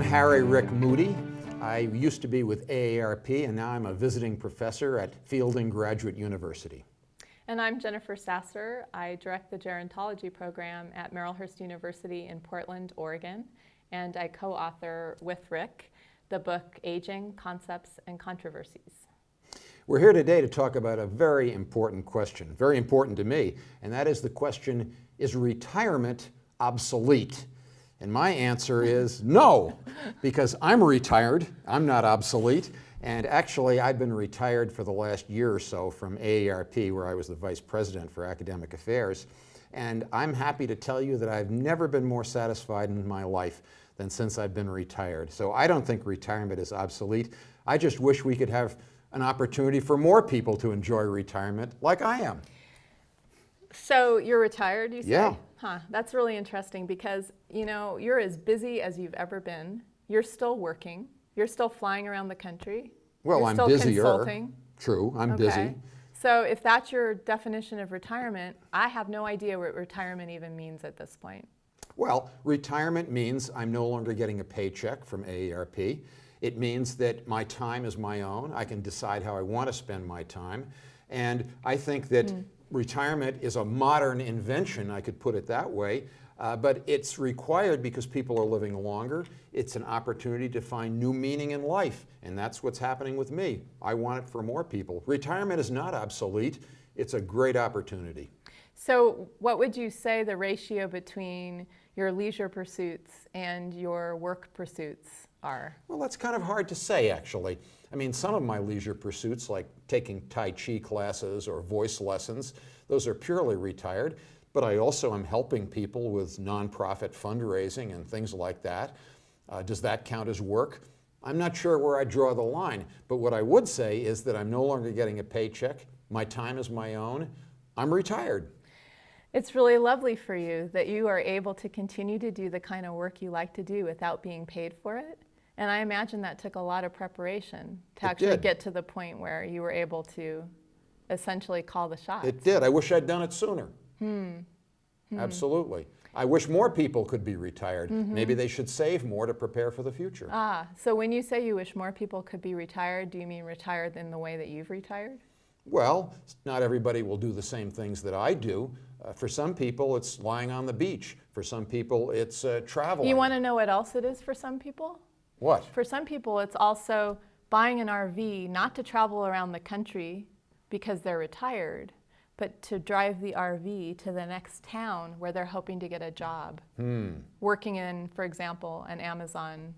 Harry Rick Moody. I used to be with AARP, and now I'm a visiting professor at Fielding Graduate University. And I'm Jennifer Sasser. I direct the gerontology program at Marylhurst University in Portland, Oregon, and I co-author with Rick the book Aging, Concepts and Controversies. We're here today to talk about a very important question, very important to me, and that is the question, is retirement obsolete? And my answer is no, because I'm retired, I'm not obsolete, and actually I've been retired for the last year or so from AARP, where I was the Vice President for Academic Affairs, and I'm happy to tell you that I've never been more satisfied in my life than since I've been retired. So I don't think retirement is obsolete. I just wish we could have an opportunity for more people to enjoy retirement like I am. So you're retired, you say? Yeah. Huh, that's really interesting because, you know, you're as busy as you've ever been. You're still working. You're still flying around the country. Well, you're I'm still busier. Consulting. True, I'm Okay. busy. So if that's your definition of retirement, I have no idea what retirement even means at this point. Well, retirement means I'm no longer getting a paycheck from AARP. It means that my time is my own. I can decide how I want to spend my time. And I think that retirement is a modern invention, I could put it that way, but it's required because people are living longer. It's an opportunity to find new meaning in life, and that's what's happening with me. I want it for more people. Retirement is not obsolete. It's a great opportunity. So what would you say the ratio between your leisure pursuits and your work pursuits are? Well, that's kind of hard to say, actually. I mean, some of my leisure pursuits, like taking Tai Chi classes or voice lessons, those are purely retired, but I also am helping people with nonprofit fundraising and things like that. Does that count as work? I'm not sure where I draw the line, but what I would say is that I'm no longer getting a paycheck. My time is my own. I'm retired. It's really lovely for you that you are able to continue to do the kind of work you like to do without being paid for it. And I imagine that took a lot of prepreparation to actually get to the point where you were able to essentially call the shots. It did. I wish I'd done it sooner. Absolutely. I wish more people could be retired. Maybe they should save more to prepare for the future. So when you say you wish more people could be retired, do you mean retired in the way that you've retired? Well, not everybody will do the same things that I do. For some people, it's lying on the beach. For some people, it's traveling. You want to know what else it is for some people? What? For some people, it's also buying an RV, not to travel around the country because they're retired, but to drive the RV to the next town where they're hoping to get a job. Working in, for example, an Amazon,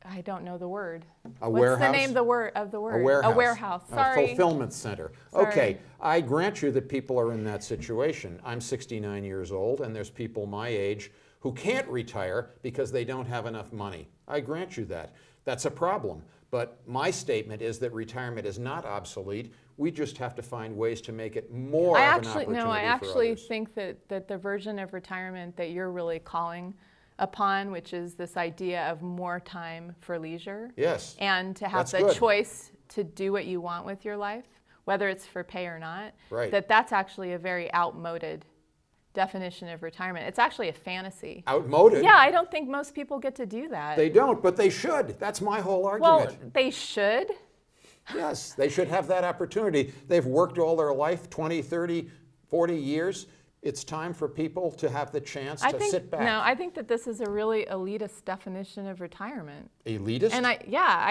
I don't know the word. A What's warehouse? the name of the word? A warehouse. A warehouse. Sorry. A fulfillment center. Sorry. Okay, I grant you that people are in that situation. I'm 69 years old, and there's people my age who can't retire because they don't have enough money. I grant you that. That's a problem. But my statement is that retirement is not obsolete. We just have to find ways to make it more of an opportunity No, I for actually others. think that the version of retirement that you're really calling upon, which is this idea of more time for leisure. Yes. And to have That's the good. choice to do what you want with your life, whether it's for pay or not. Right. That's actually a very outmoded definition of retirement. It's actually a fantasy. Outmoded? Yeah, I don't think most people get to do that. They don't, but they should. That's my whole Well, argument. they should. Yes, they should have that opportunity. They've worked all their life, 20, 30, 40 years. It's time for people to have the chance to sit back. No, I think that this is a really elitist definition of retirement. Elitist? And I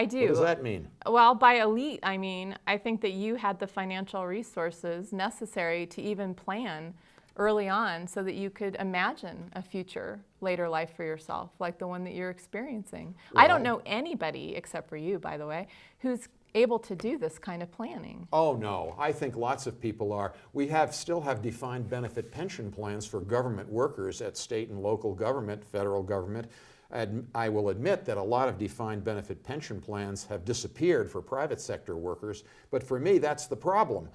do. What does that mean? Well, by elite, I mean, I think that you had the financial resources necessary to even plan early on so that you could imagine a future later life for yourself, like the one that you're experiencing. I don't know anybody, except for you, by the way, who's able to do this kind of planning. Oh, no. I think lots of people are. We still have defined benefit pension plans for government workers at state and local government, federal government. I will admit that a lot of defined benefit pension plans have disappeared for private sector workers, but for me, that's the problem.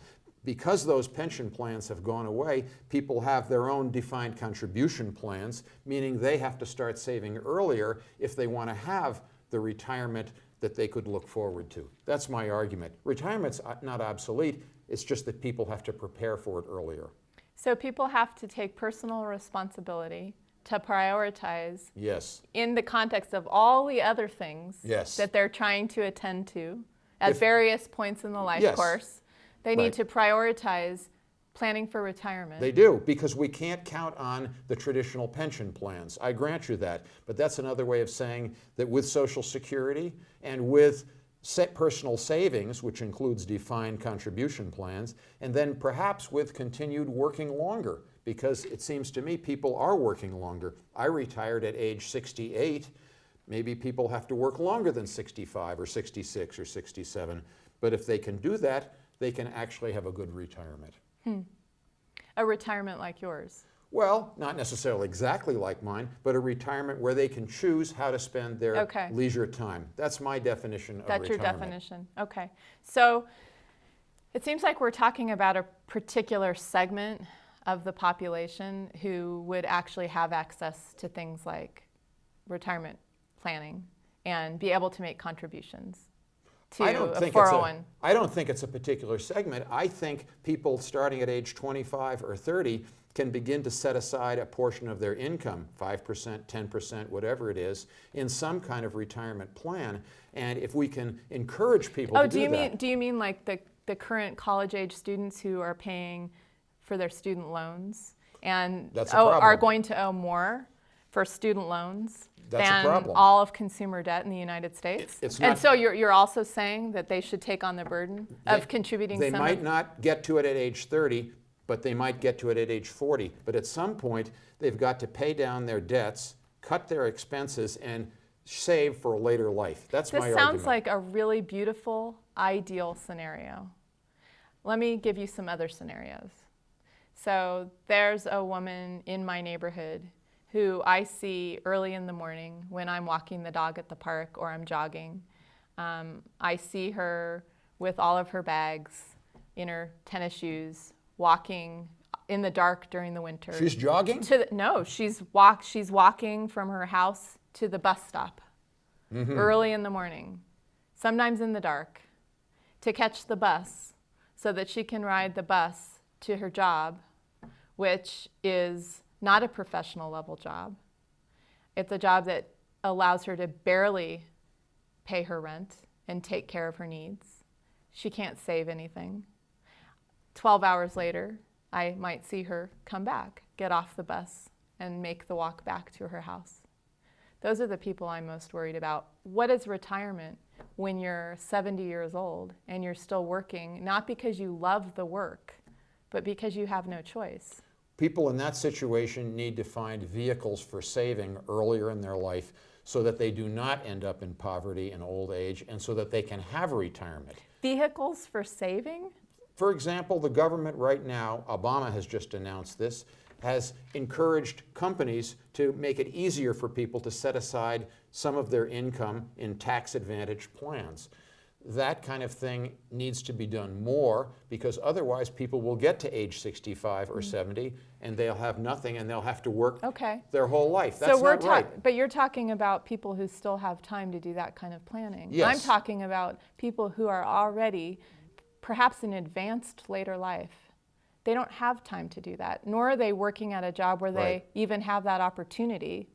Because those pension plans have gone away, people have their own defined contribution plans, meaning they have to start saving earlier if they want to have the retirement that they could look forward to. That's my argument. Retirement's not obsolete, it's just that people have to prepare for it earlier. So people have to take personal responsibility to prioritize Yes. in the context of all the other things Yes. that they're trying to attend to at If- various points in the life Yes. course. They Right. need to prioritize planning for retirement. They do, because we can't count on the traditional pension plans. I grant you that. But that's another way of saying that with Social Security and with personal savings, which includes defined contribution plans, and then perhaps with continued working longer, because it seems to me people are working longer. I retired at age 68. Maybe people have to work longer than 65 or 66 or 67. But if they can do that, they can actually have a good retirement. A retirement like yours. Well, not necessarily exactly like mine, but a retirement where they can choose how to spend their Okay. leisure time. That's my definition of That's your retirement. definition. Okay. So it seems like we're talking about a particular segment of the population who would actually have access to things like retirement planning and be able to make contributions to I don't a think 401. I don't think it's a particular segment. I think people starting at age 25 or 30 can begin to set aside a portion of their income, 5%, 10%, whatever it is, in some kind of retirement plan. And if we can encourage people to do that. Do you mean like the current college age students who are paying for their student loans and That's a are problem. going to owe more for student loans That's a than problem. all of consumer debt in the United States? It's And not- so you're also saying that they should take on the burden of contributing They some might of- not get to it at age 30, but they might get to it at age 40. But at some point, they've got to pay down their debts, cut their expenses, and save for a later life. That's my This argument. sounds like a really beautiful, ideal scenario. Let me give you some other scenarios. So there's a woman in my neighborhood who I see early in the morning when I'm walking the dog at the park or I'm jogging. I see her with all of her bags in her tennis shoes, walking in the dark during the winter. She's jogging? No, she's walking from her house to the bus stop early in the morning, sometimes in the dark, to catch the bus so that she can ride the bus to her job, which is not a professional level job. It's a job that allows her to barely pay her rent and take care of her needs. She can't save anything. 12 hours later, I might see her come back, get off the bus, and make the walk back to her house. Those are the people I'm most worried about. What is retirement when you're 70 years old and you're still working, not because you love the work, but because you have no choice? People in that situation need to find vehicles for saving earlier in their life so that they do not end up in poverty and old age, and so that they can have a retirement. Vehicles for saving? For example, the government right now, Obama has just announced this, has encouraged companies to make it easier for people to set aside some of their income in tax-advantaged plans. That kind of thing needs to be done more, because otherwise people will get to age 65 or 70 and they'll have nothing and they'll have to work their whole life. That's not right. But you're talking about people who still have time to do that kind of planning. Yes. I'm talking about people who are already perhaps in advanced later life. They don't have time to do that, nor are they working at a job where they Right. even have that opportunity.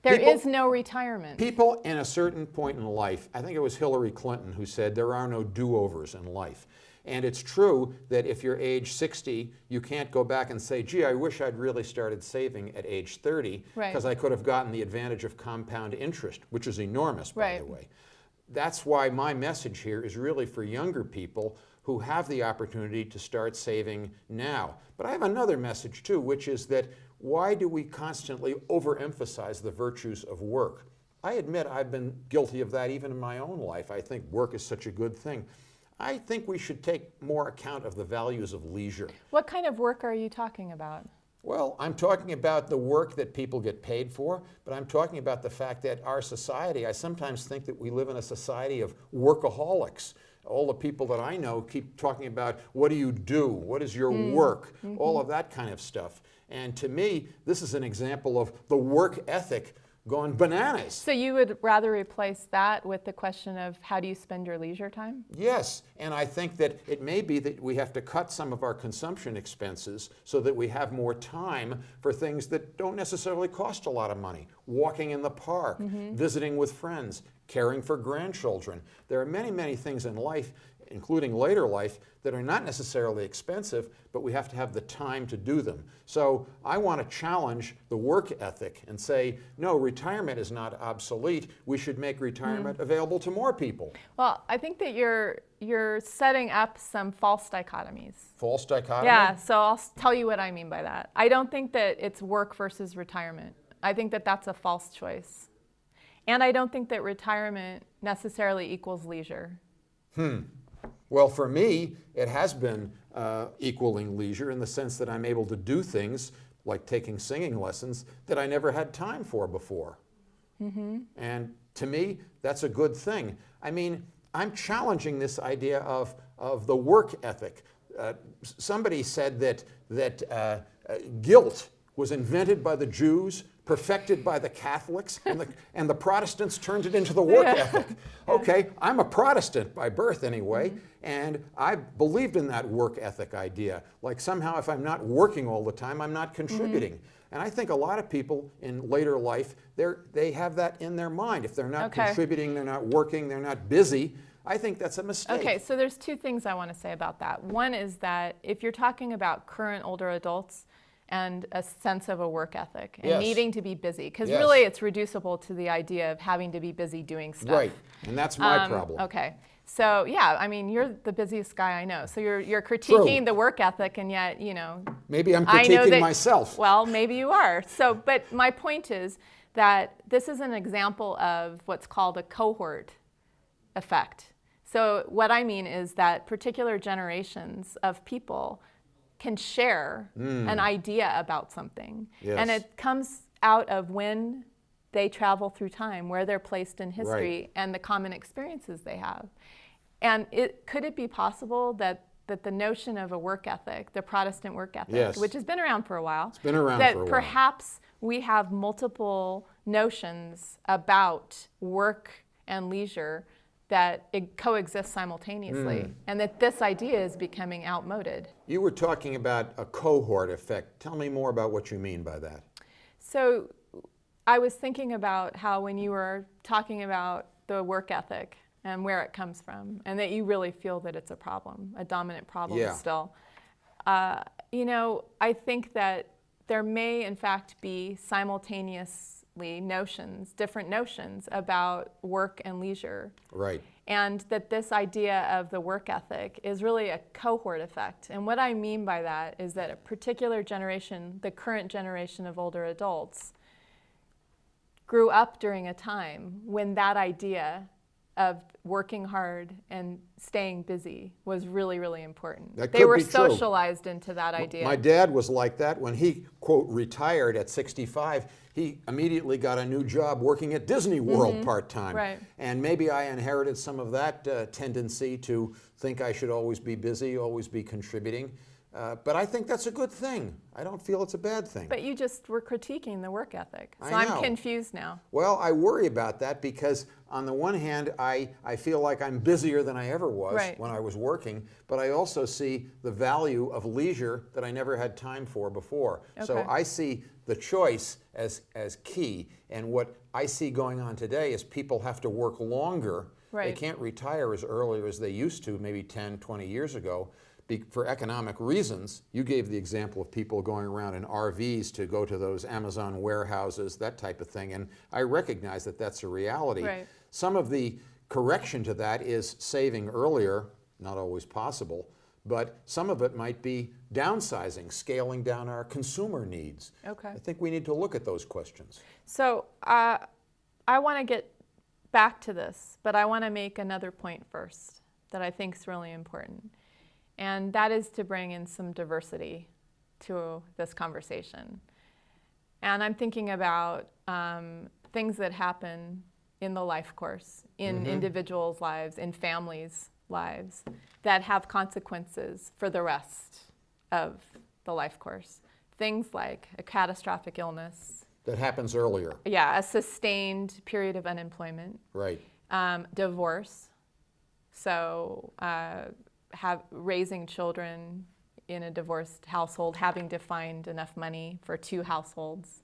There is no retirement. People in a certain point in life, I think it was Hillary Clinton who said there are no do-overs in life. And it's true that if you're age 60, you can't go back and say, gee, I wish I'd really started saving at age 30 because I could have gotten the advantage of compound interest, which is enormous, by the way. That's why my message here is really for younger people who have the opportunity to start saving now. But I have another message too, which is that why do we constantly overemphasize the virtues of work? I admit I've been guilty of that even in my own life. I think work is such a good thing. I think we should take more account of the values of leisure. What kind of work are you talking about? Well, I'm talking about the work that people get paid for, but I'm talking about the fact that our society, I sometimes think that we live in a society of workaholics. All the people that I know keep talking about, what do you do? What is your work? All of that kind of stuff. And to me, this is an example of the work ethic gone bananas. So you would rather replace that with the question of how do you spend your leisure time? Yes, and I think that it may be that we have to cut some of our consumption expenses so that we have more time for things that don't necessarily cost a lot of money. Walking in the park, visiting with friends, caring for grandchildren. There are many, many things in life, including later life, that are not necessarily expensive, but we have to have the time to do them. So I want to challenge the work ethic and say, no, retirement is not obsolete. We should make retirement available to more people. Well, I think that you're setting up some false dichotomies. False dichotomy? Yeah, so I'll tell you what I mean by that. I don't think that it's work versus retirement. I think that that's a false choice. And I don't think that retirement necessarily equals leisure. Well, for me, it has been equaling leisure in the sense that I'm able to do things like taking singing lessons that I never had time for before. And to me, that's a good thing. I mean, I'm challenging this idea of the work ethic. Somebody said that guilt was invented by the Jews, perfected by the Catholics, and the Protestants turned it into the work ethic. Okay, I'm a Protestant by birth anyway, and I believed in that work ethic idea. Like somehow if I'm not working all the time, I'm not contributing. And I think a lot of people in later life, they have that in their mind. If they're not contributing, they're not working, they're not busy, I think that's a mistake. Okay, so there's two things I want to say about that. One is that if you're talking about current older adults, and a sense of a work ethic and needing to be busy, because really it's reducible to the idea of having to be busy doing stuff. Right, and that's my problem. Okay, so yeah, I mean, you're the busiest guy I know, so you're critiquing the work ethic, and yet, you know. Maybe I'm critiquing myself. Well, maybe you are. So, but my point is that this is an example of what's called a cohort effect. So what I mean is that particular generations of people can share an idea about something. And it comes out of when they travel through time, where they're placed in history, and the common experiences they have. And could it be possible that the notion of a work ethic, the Protestant work ethic, which has been around for a while, it's been around that for a while. Perhaps we have multiple notions about work and leisure that it coexists simultaneously, and that this idea is becoming outmoded. You were talking about a cohort effect. Tell me more about what you mean by that. So I was thinking about how when you were talking about the work ethic and where it comes from, and that you really feel that it's a problem, a dominant problem still. You know, I think that there may in fact be simultaneous notions, different notions about work and leisure. Right. And that this idea of the work ethic is really a cohort effect. And what I mean by that is that a particular generation, the current generation of older adults, grew up during a time when that idea of working hard and staying busy was really, really important. They were socialized into that idea. My dad was like that. When he, quote, retired at 65, he immediately got a new job working at Disney World part-time. Right. And maybe I inherited some of that tendency to think I should always be busy, always be contributing. But I think that's a good thing. I don't feel it's a bad thing. But you just were critiquing the work ethic. So I know. I'm confused now. Well, I worry about that because on the one hand, I feel like I'm busier than I ever was when I was working, but I also see the value of leisure that I never had time for before. So I see the choice as key. And what I see going on today is people have to work longer. They can't retire as early as they used to, maybe 10, 20 years ago. For economic reasons. You gave the example of people going around in RVs to go to those Amazon warehouses, that type of thing, and I recognize that that's a reality. Some of the correction to that is saving earlier, not always possible, but some of it might be downsizing, scaling down our consumer needs. I think we need to look at those questions. So I want to get back to this, but I want to make another point first that I think is really important. And that is to bring in some diversity to this conversation. And I'm thinking about things that happen in the life course, in individuals' lives, in families' lives, that have consequences for the rest of the life course. Things like a catastrophic illness, That happens earlier. Yeah, a sustained period of unemployment. Right. Divorce. So raising children in a divorced household, having to find enough money for 2 households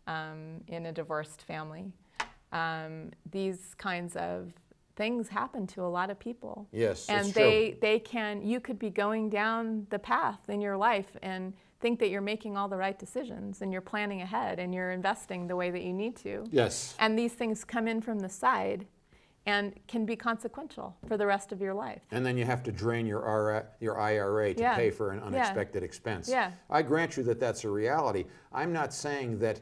in a divorced family. These kinds of things happen to a lot of people. Yes, and it's true. you could be going down the path in your life and think that you're making all the right decisions and you're planning ahead and you're investing the way that you need to. Yes. And these things come in from the side and can be consequential for the rest of your life. And then you have to drain your IRA to pay for an unexpected expense. Yeah. I grant you that that's a reality. I'm not saying that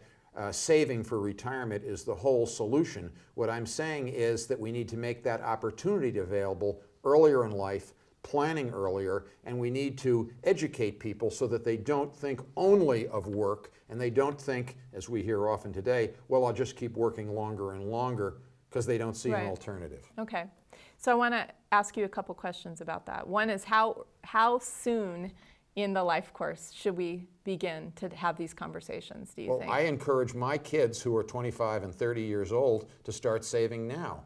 saving for retirement is the whole solution. What I'm saying is that we need to make that opportunity available earlier in life, planning earlier, and we need to educate people so that they don't think only of work and they don't think, as we hear often today, well, I'll just keep working longer and longer, because they don't see an alternative. Okay. So I want to ask you a couple questions about that. One is how soon in the life course should we begin to have these conversations, do you think? I encourage my kids who are 25 and 30 years old to start saving now.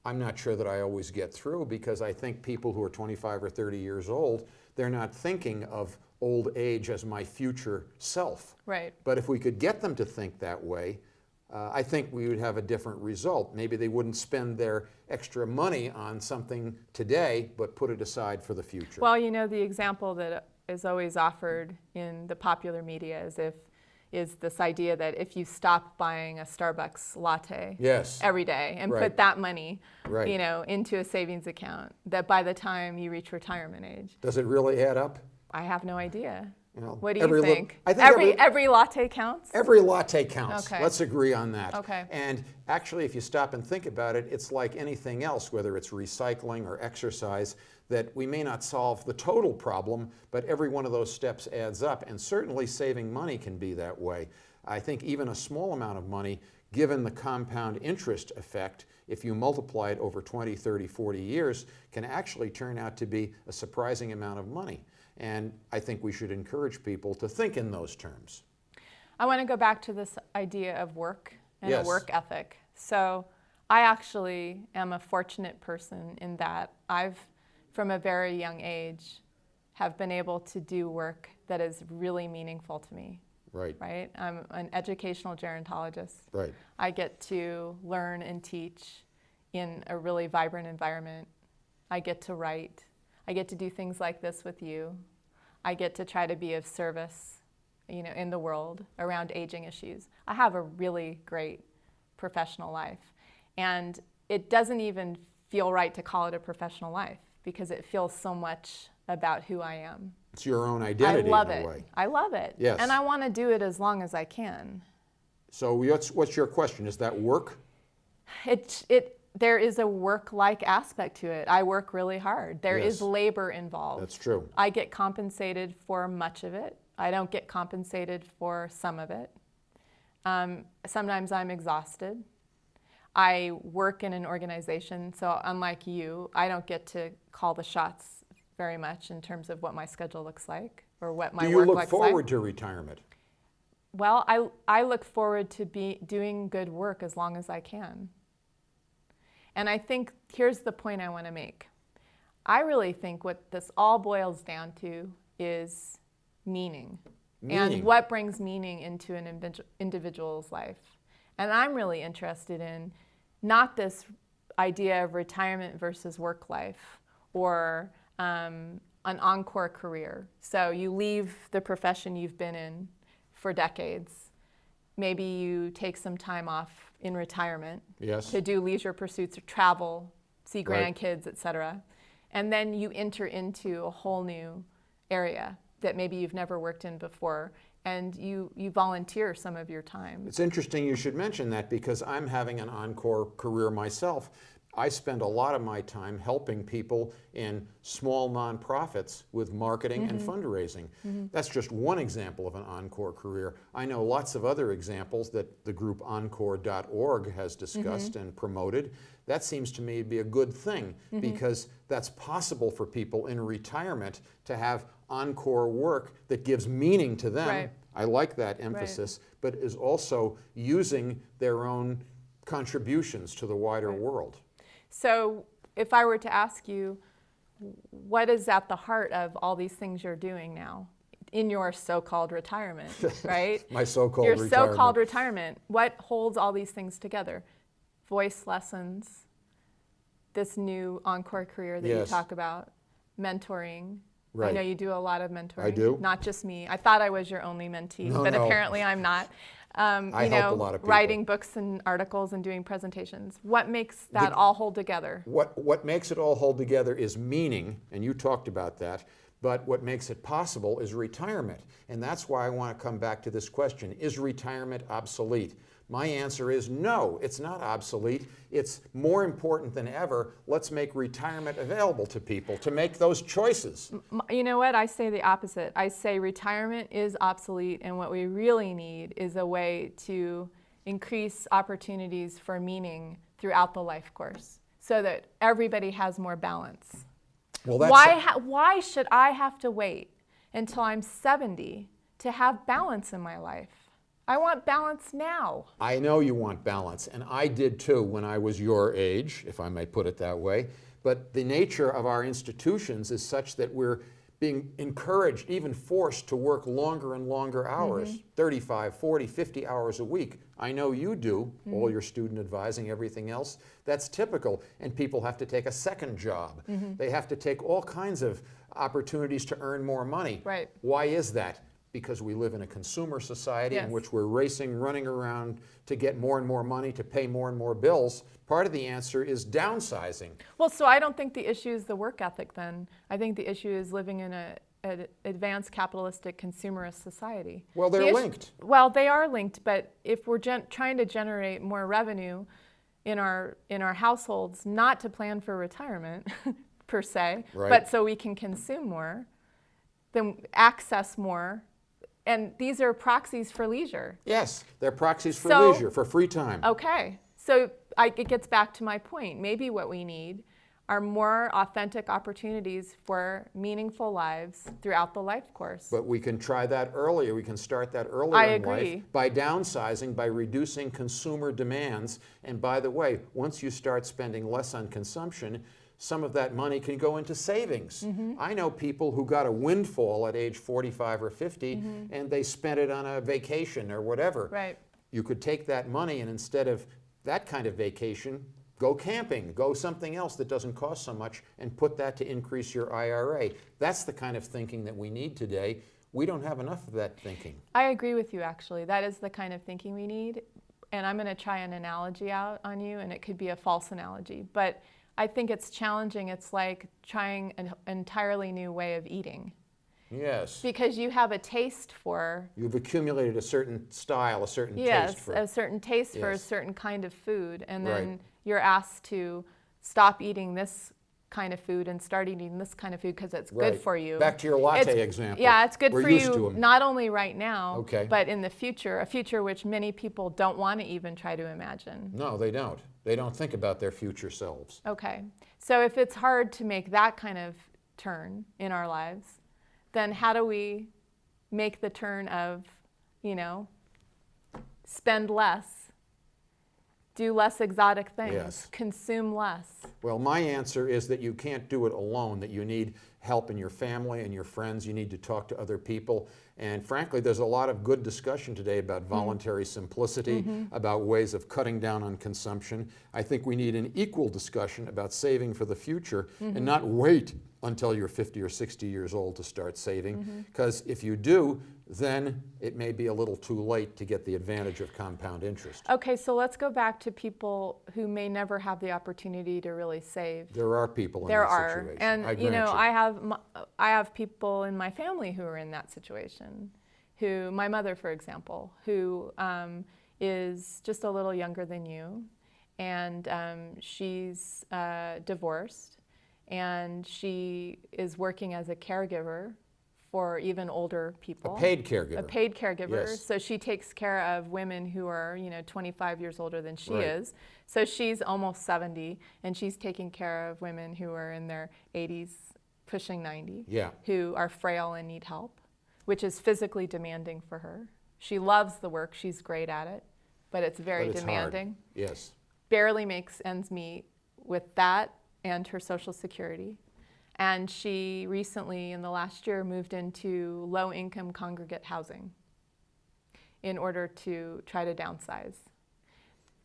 I'm not sure that I always get through, because I think people who are 25 or 30 years old, they're not thinking of old age as my future self. Right. But if we could get them to think that way, I think we would have a different result. Maybe they wouldn't spend their extra money on something today, but put it aside for the future. Well, you know, the example that is always offered in the popular media is this idea that if you stop buying a Starbucks latte every day and put that money, you know, into a savings account, that by the time you reach retirement age. Does it really add up? I have no idea. Well, what do you think? I think every latte counts? Every latte counts. Okay. Let's agree on that. Okay. And actually, if you stop and think about it, it's like anything else, whether it's recycling or exercise, that we may not solve the total problem, but every one of those steps adds up. And certainly saving money can be that way. I think even a small amount of money, given the compound interest effect, if you multiply it over 20, 30, 40 years, can actually turn out to be a surprising amount of money. And I think we should encourage people to think in those terms. I want to go back to this idea of work and a work ethic. So I actually am a fortunate person in that I've, from a very young age, have been able to do work that is really meaningful to me. Right. Right? I'm an educational gerontologist. Right. I get to learn and teach in a really vibrant environment. I get to write. I get to do things like this with you. I get to try to be of service, you know, in the world around aging issues. I have a really great professional life. And it doesn't even feel right to call it a professional life because it feels so much about who I am. It's your own identity in a way. I love it. Yes. And I want to do it as long as I can. So what's your question? Is that work? There is a work-like aspect to it. I work really hard. There Yes. is labor involved. That's true. I get compensated for much of it. I don't get compensated for some of it. Sometimes I'm exhausted. I work in an organization, so unlike you, I don't get to call the shots very much in terms of what my schedule looks like or what my work looks like. Do you look forward to retirement? Well, I look forward to doing good work as long as I can. And I think here's the point I want to make. I really think what this all boils down to is meaning. And what brings meaning into an individual's life. And I'm really interested in not this idea of retirement versus work life or an encore career. So you leave the profession you've been in for decades. Maybe you take some time off in retirement to do leisure pursuits or travel, see grandkids, et cetera. And then you enter into a whole new area that maybe you've never worked in before, and you volunteer some of your time. It's interesting you should mention that because I'm having an encore career myself. I spend a lot of my time helping people in small nonprofits with marketing and fundraising. That's just one example of an encore career. I know lots of other examples that the group encore.org has discussed and promoted. That seems to me to be a good thing because that's possible for people in retirement to have encore work that gives meaning to them I like that emphasis, but is also using their own contributions to the wider world. So if I were to ask you, what is at the heart of all these things you're doing now in your so-called retirement, right? My so-called Your retirement. so-called retirement. What holds all these things together? Voice lessons, this new Encore career that you talk about, mentoring. Right. I know you do a lot of mentoring. I do. Not just me. I thought I was your only mentee, but no. apparently I'm not. I help a lot of people. Writing books and articles and doing presentations. What makes that all hold together? What makes it all hold together is meaning, and you talked about that, but what makes it possible is retirement. And that's why I want to come back to this question. Is retirement obsolete? My answer is no, it's not obsolete. It's more important than ever. Let's make retirement available to people to make those choices. You know what? I say the opposite. I say retirement is obsolete, and what we really need is a way to increase opportunities for meaning throughout the life course so that everybody has more balance. Well, that's Why should I have to wait until I'm 70 to have balance in my life? I want balance now. I know you want balance, and I did too when I was your age, if I may put it that way. But the nature of our institutions is such that we're being encouraged, even forced to work longer and longer hours, 35, 40, 50 hours a week. I know you do, all your student advising, everything else. That's typical, and people have to take a second job. They have to take all kinds of opportunities to earn more money. Right. Why is that? Because we live in a consumer society in which we're racing, running around to get more and more money, to pay more and more bills. Part of the answer is downsizing. Well, so I don't think the issue is the work ethic then. I think the issue is living in an advanced capitalistic consumerist society. Well, they're linked. Well, they are linked, but if we're trying to generate more revenue in our households, not to plan for retirement per se, but so we can consume more, then access more. And these are proxies for leisure. Yes, they're proxies for leisure, for free time. Okay, so it gets back to my point. Maybe what we need are more authentic opportunities for meaningful lives throughout the life course. But we can try that earlier. We can start that earlier in life by downsizing, by reducing consumer demands. And by the way, once you start spending less on consumption, some of that money can go into savings. I know people who got a windfall at age 45 or 50 and they spent it on a vacation or whatever. Right. You could take that money and instead of that kind of vacation, go camping, go something else that doesn't cost so much and put that to increase your IRA. That's the kind of thinking that we need today. We don't have enough of that thinking. I agree with you, actually. That is the kind of thinking we need. And I'm going to try an analogy out on you, and it could be a false analogy. But I think it's challenging. It's like trying an entirely new way of eating. Yes. Because you have a taste for... You've accumulated a certain style, a certain taste for... Yes, a certain taste for a certain kind of food. And then you're asked to stop eating this kind of food and start eating this kind of food because it's good for you. Back to your latte example. Yeah, it's good We're for used you to 'em. not only right now, Okay. but in the future, a future which many people don't want to even try to imagine. No, they don't. They don't think about their future selves. Okay, so if it's hard to make that kind of turn in our lives, then how do we make the turn of, spend less, do less exotic things, consume less? Well, my answer is that you can't do it alone, that you need help in your family and your friends. You need to talk to other people. And frankly, there's a lot of good discussion today about voluntary simplicity, about ways of cutting down on consumption. I think we need an equal discussion about saving for the future and not wait until you're 50 or 60 years old to start saving. Because if you do, then it may be a little too late to get the advantage of compound interest. Okay, so let's go back to people who may never have the opportunity to really save. There are people in There that are, situation. and I grant I have people in my family who are in that situation. Who, my mother, for example, who is just a little younger than you, and she's divorced, and she is working as a caregiver for even older people. A paid caregiver. A paid caregiver. Yes. So she takes care of women who are, 25 years older than she is. So she's almost 70, and she's taking care of women who are in their 80s, pushing 90, who are frail and need help. which is physically demanding for her. She loves the work, she's great at it, but it's very But it's demanding. hard. Yes. Barely makes ends meet with that and her Social Security. And she recently, in the last year, moved into low-income congregate housing in order to try to downsize.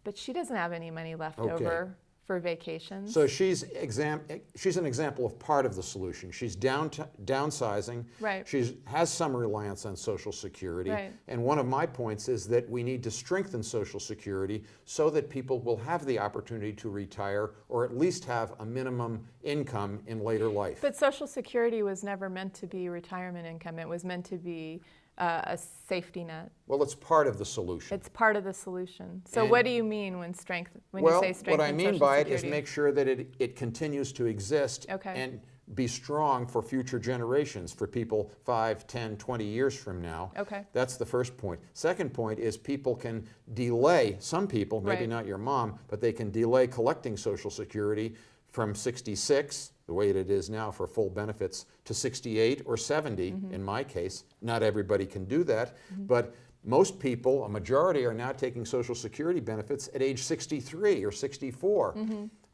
But she doesn't have any money left Okay. over for vacations. So she's an example of part of the solution. She's downsizing. Right. She has some reliance on Social Security. Right. And one of my points is that we need to strengthen Social Security so that people will have the opportunity to retire or at least have a minimum income in later life. But Social Security was never meant to be retirement income. It was meant to be a safety net. Well, it's part of the solution. It's part of the solution. So And- what do you mean when you say strengthen what I mean Social by it Security? is make sure that it continues to exist Okay. and be strong for future generations, for people 5, 10, 20 years from now. Okay. That's the first point. Second point is people can delay, some people, maybe Right. not your mom, but they can delay collecting Social Security from 66, the way it is now for full benefits, to 68 or 70 in my case. Not everybody can do that, but most people, a majority, are now taking Social Security benefits at age 63 or 64.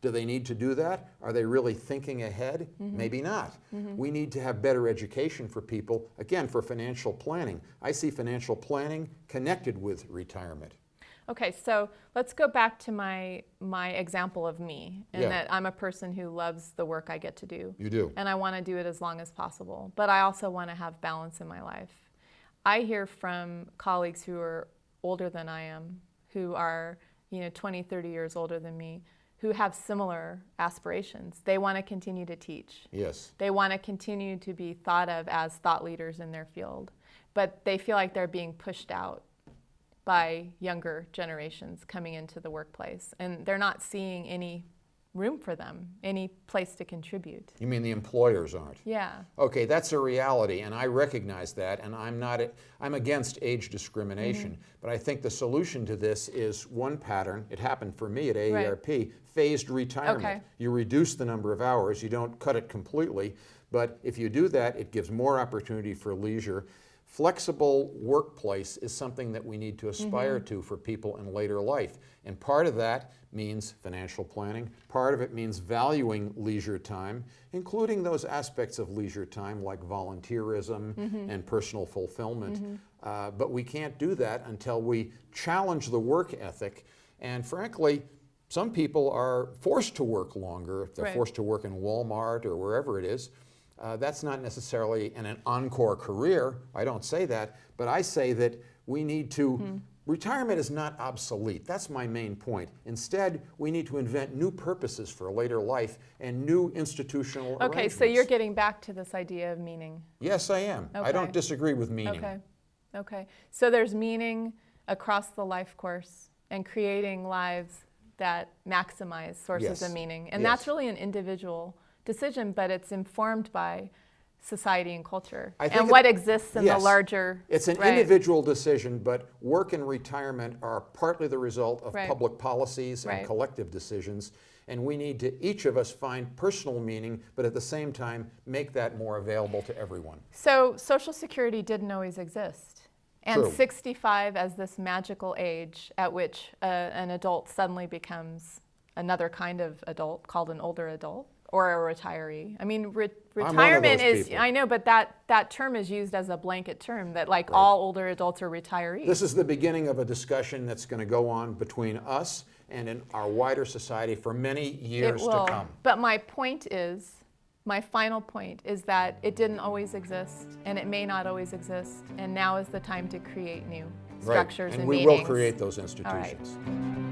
Do they need to do that? Are they really thinking ahead? Maybe not. We need to have better education for people, again, for financial planning. I see financial planning connected with retirement. Okay, so let's go back to my example of me, and Yeah. that I'm a person who loves the work I get to do. You do. And I want to do it as long as possible, but I also want to have balance in my life. I hear from colleagues who are older than I am, who are 20, 30 years older than me, who have similar aspirations. They want to continue to teach. Yes. They want to continue to be thought of as thought leaders in their field, but they feel like they're being pushed out by younger generations coming into the workplace, and they're not seeing any room for them, any place to contribute. You mean the employers aren't? Yeah. Okay, that's a reality, and I recognize that, and I'm against age discrimination. But I think the solution to this is one pattern. It happened for me at AARP, phased retirement. Okay. You reduce the number of hours, you don't cut it completely, but if you do that, it gives more opportunity for leisure. Flexible workplace is something that we need to aspire to for people in later life. And part of that means financial planning. Part of it means valuing leisure time, including those aspects of leisure time like volunteerism and personal fulfillment. But we can't do that until we challenge the work ethic. And frankly, some people are forced to work longer. If they're Right. forced to work in Walmart or wherever it is. That's not necessarily an encore career. I don't say that, but I say that we need to, retirement is not obsolete. That's my main point. Instead, we need to invent new purposes for later life and new institutional Okay, arrangements. so you're getting back to this idea of meaning. Yes, I am. I Okay. don't disagree with meaning. Okay. Okay. So there's meaning across the life course and creating lives that maximize sources Yes. of meaning. And Yes. that's really an individual decision, but it's informed by society and culture I think and what exists in yes. the larger. It's an right. individual decision, but work and retirement are partly the result of Right. public policies and Right. collective decisions. And we need to, each of us, find personal meaning, but at the same time, make that more available to everyone. So Social Security didn't always exist. And True. 65 as this magical age at which an adult suddenly becomes another kind of adult called an older adult or a retiree. I mean, retirement those is, people. I know, but that term is used as a blanket term that like all older adults are retirees. This is the beginning of a discussion that's going to go on between us and in our wider society for many years It will. to come. But my point is, my final point is that it didn't always exist, and it may not always exist, and now is the time to create new structures and and we meanings. will create those All right. institutions.